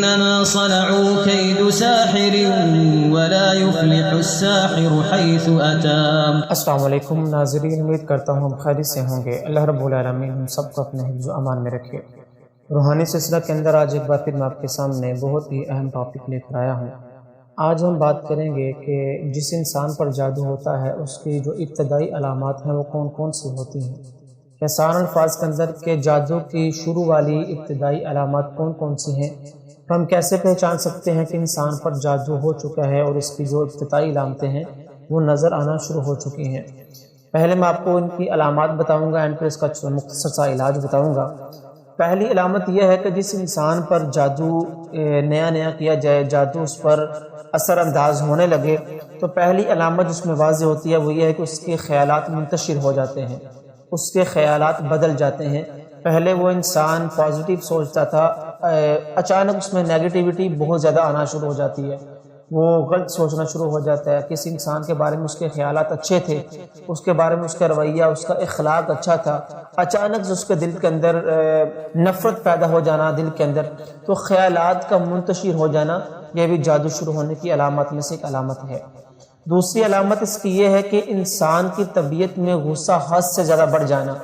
إنما صنعوا كيد ساحر ولا يفلح الساحر حيث أتى۔ السلام علیکم ناظرین، امید کرتا ہوں ہم خیریت سے ہوں گے۔ اللہ رب العالمین ہم سب کو اپنے حفظ و امان میں رکھے۔ روحانی سلسلہ کے اندر آج ایک بار پھر میں آپ کے سامنے بہت ہی اہم ٹاپک لے کر آیا ہوں۔ آج ہم بات کریں گے کہ جس انسان پر جادو ہوتا ہے اس کی جو ابتدائی علامات ہیں وہ کون کون سی ہوتی ہیں، آسان الفاظ کے اندر کہ جادو کی شروع والی ابتدائی علامات کون کون سی ہیں، ہم کیسے پہچان سکتے ہیں کہ انسان پر جادو ہو چکا ہے اور اس کی جو ابتدائی علامتیں ہیں وہ نظر آنا شروع ہو چکی ہیں۔ پہلے میں آپ کو ان کی علامات بتاؤں گا، اینڈ پھر اس کا مختصر سا علاج بتاؤں گا۔ پہلی علامت یہ ہے کہ جس انسان پر جادو نیا کیا جائے، جادو اس پر اثر انداز ہونے لگے، تو پہلی علامت جس میں واضح ہوتی ہے وہ یہ ہے کہ اس کے خیالات منتشر ہو جاتے ہیں، اس کے خیالات بدل جاتے ہیں۔ پہلے وہ انسان پازیٹیو سوچتا تھا، اچانک اس میں نیگیٹیوٹی بہت زیادہ آنا شروع ہو جاتی ہے، وہ غلط سوچنا شروع ہو جاتا ہے۔ کسی انسان کے بارے میں اس کے خیالات اچھے تھے، اس کے بارے میں اس کا رویہ، اس کا اخلاق اچھا تھا، اچانک اس کے دل کے اندر نفرت پیدا ہو جانا، دل کے اندر تو خیالات کا منتشر ہو جانا، یہ بھی جادو شروع ہونے کی علامات میں سے ایک علامت ہے۔ دوسری علامت اس کی یہ ہے کہ انسان کی طبیعت میں غصہ حد سے زیادہ بڑھ جانا۔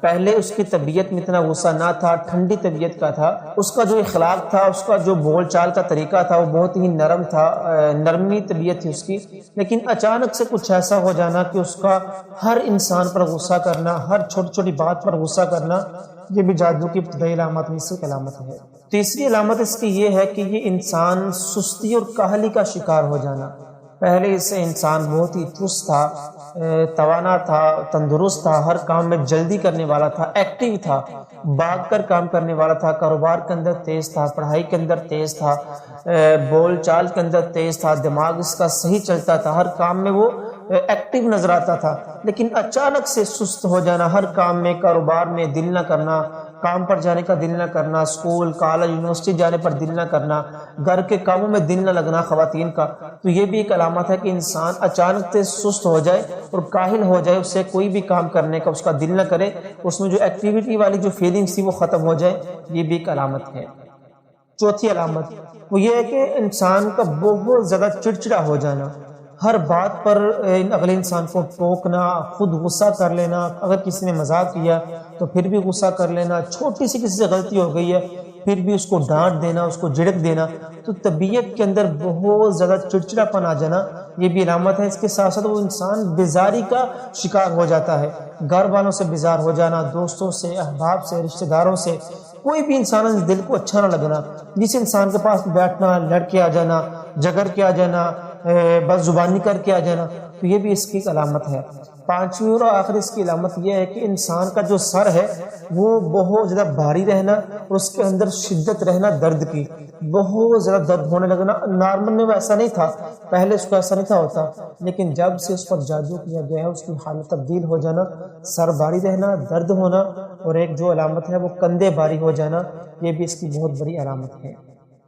پہلے اس کی طبیعت میں اتنا غصہ نہ تھا، ٹھنڈی طبیعت کا تھا، اس کا جو اخلاق تھا، اس کا جو بول چال کا طریقہ تھا وہ بہت ہی نرم تھا، نرمی طبیعت تھی اس کی، لیکن اچانک سے کچھ ایسا ہو جانا کہ اس کا ہر انسان پر غصہ کرنا، ہر چھوٹی چھوٹی بات پر غصہ کرنا، یہ بھی جادو کی ابتدائی علامات میں سے ایک علامت ہے۔ تیسری علامت اس کی یہ ہے کہ یہ انسان سستی اور کاہلی کا شکار ہو جانا۔ پہلے اس سے انسان بہت ہی چست تھا، توانا تھا، تندرست تھا، ہر کام میں جلدی کرنے والا تھا، ایکٹیو تھا، بھاگ کر کام کرنے والا تھا، کاروبار کے اندر تیز تھا، پڑھائی کے اندر تیز تھا، بول چال کے اندر تیز تھا، دماغ اس کا صحیح چلتا تھا، ہر کام میں وہ ایکٹیو نظر آتا تھا، لیکن اچانک سے سست ہو جانا، ہر کام میں، کاروبار میں دل نہ کرنا، کام پر جانے کا دل نہ کرنا، اسکول کالج یونیورسٹی جانے پر دل نہ کرنا، گھر کے کاموں میں دل نہ لگنا خواتین کا، تو یہ بھی ایک علامت ہے کہ انسان اچانک سے سست ہو جائے اور کاہل ہو جائے، اس سے کوئی بھی کام کرنے کا اس کا دل نہ کرے، اس میں جو ایکٹیویٹی والی جو فیلنگس تھی وہ ختم ہو جائے، یہ بھی ایک علامت ہے۔ چوتھی علامت وہ یہ ہے کہ انسان کا بہت زیادہ چڑچڑا ہو جانا، ہر بات پر اگلے انسان کو ٹوکنا، خود غصہ کر لینا، اگر کسی نے مذاق کیا تو پھر بھی غصہ کر لینا، چھوٹی سی کسی سے غلطی ہو گئی ہے پھر بھی اس کو ڈانٹ دینا، اس کو جھڑک دینا، تو طبیعت کے اندر بہت زیادہ چڑچڑا پن آ جانا، یہ بھی علامت ہے۔ اس کے ساتھ ساتھ وہ انسان بیزاری کا شکار ہو جاتا ہے، گھر والوں سے بیزار ہو جانا، دوستوں سے، احباب سے، رشتہ داروں سے، کوئی بھی انسان دل کو اچھا نہ لگنا، جس انسان کے پاس بیٹھنا، لڑ کے آ جانا، جھگڑ کے آ جانا، بس زبانی کر کے آ جانا، تو یہ بھی اس کی ایک علامت ہے۔ پانچویں اور آخری اس کی علامت یہ ہے کہ انسان کا جو سر ہے وہ بہت زیادہ بھاری رہنا اور اس کے اندر شدت رہنا، درد کی بہت زیادہ درد ہونے لگنا۔ نارمل میں وہ ایسا نہیں تھا، پہلے اس کو ایسا نہیں تھا ہوتا، لیکن جب سے اس پر جادو کیا گیا ہے اس کی حالت تبدیل ہو جانا، سر بھاری رہنا، درد ہونا، اور ایک جو علامت ہے وہ کندھے بھاری ہو جانا، یہ بھی اس کی بہت بڑی علامت ہے۔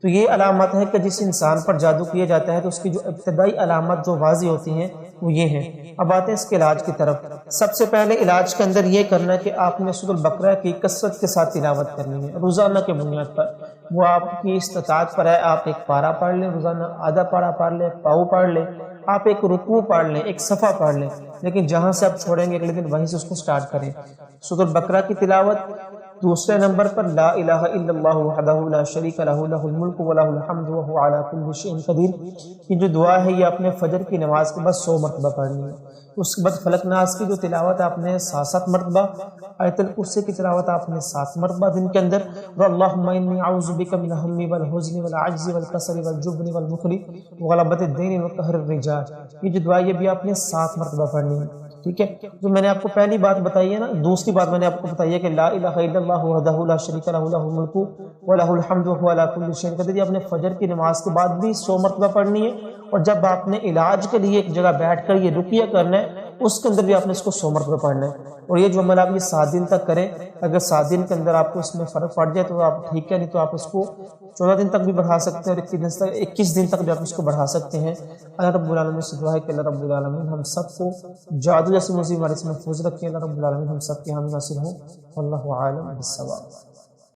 تو یہ علامت ہے کہ جس انسان پر جادو کیا جاتا ہے تو اس کی جو ابتدائی علامت جو واضح ہوتی ہیں وہ یہ ہیں۔ اب آتے ہیں اس کے علاج کی طرف۔ سب سے پہلے علاج کے اندر یہ کرنا ہے کہ آپ نے سورۃ البقرہ کی کثرت کے ساتھ تلاوت کرنی ہے روزانہ کے بنیاد پر، وہ آپ کی استطاعت پر ہے، آپ ایک پارہ پڑھ لیں روزانہ، آدھا پارہ پڑھ لیں، پاؤ پڑھ لیں، آپ ایک رکوع پڑھ لیں، ایک صفحہ پڑھ لیں، لیکن جہاں سے آپ چھوڑیں گے اگلے دن وہیں سے اس کو سٹارٹ کریں۔ سورۃ البقرہ کی تلاوت۔ دوسرے نمبر پر لا الہ الا اللہ وحدہ لا شریک لہ لہ الملک ولہ الحمد وہو علی کل شیء قدیر، یہ جو دعا ہے یہ آپ نے فجر کی نماز کے بعد 100 مرتبہ پڑھنی ہے۔ اس کے بعد فلق ناس کی جو تلاوت آپ نے 7 مرتبہ، آیت الکرسی کی تلاوت آپ نے 7 مرتبہ دن کے اندر، اور اللہم انی اعوذ بک من الہم والحزن والعجز والکسل والجبن والبخل وغلبۃ الدین وقہر الرجال، یہ جو دعا یہ بھی آپ نے 7 مرتبہ پڑھنی ہے۔ ٹھیک ہے، جو میں نے آپ کو پہلی بات بتائی ہے نا، دوسری بات میں نے آپ کو بتائی ہے کہ لا الہ الا اللہ وحدہ لا شریک لہ لہ الملک ولہ الحمد وہو علی کل شیء قدیر، یہ آپ نے فجر کی نماز کے بعد بھی 100 مرتبہ پڑھنی ہے، اور جب آپ نے علاج کے لیے ایک جگہ بیٹھ کر یہ رقیہ کرنا ہے اس کے اندر بھی آپ نے اس کو 100 مرتبہ پڑھنا ہے۔ اور یہ جو عمل آپ یہ 7 دن تک کریں، اگر 7 دن کے اندر آپ کو اس میں فرق پڑ جائے تو آپ ٹھیک ہے، نہیں تو آپ اس کو 14 دن تک بھی بڑھا سکتے ہیں، اور 21 دن تک بھی آپ اس کو بڑھا سکتے ہیں۔ اللہ رب العالمین سے دعا ہے کہ اللہ رب العالمین ہم سب کو جادو جیسی مصیبت سے محفوظ رکھیں، اللہ رب العالمین ہم سب کے حامی ناصر ہوں، واللہ اعلم بالصواب۔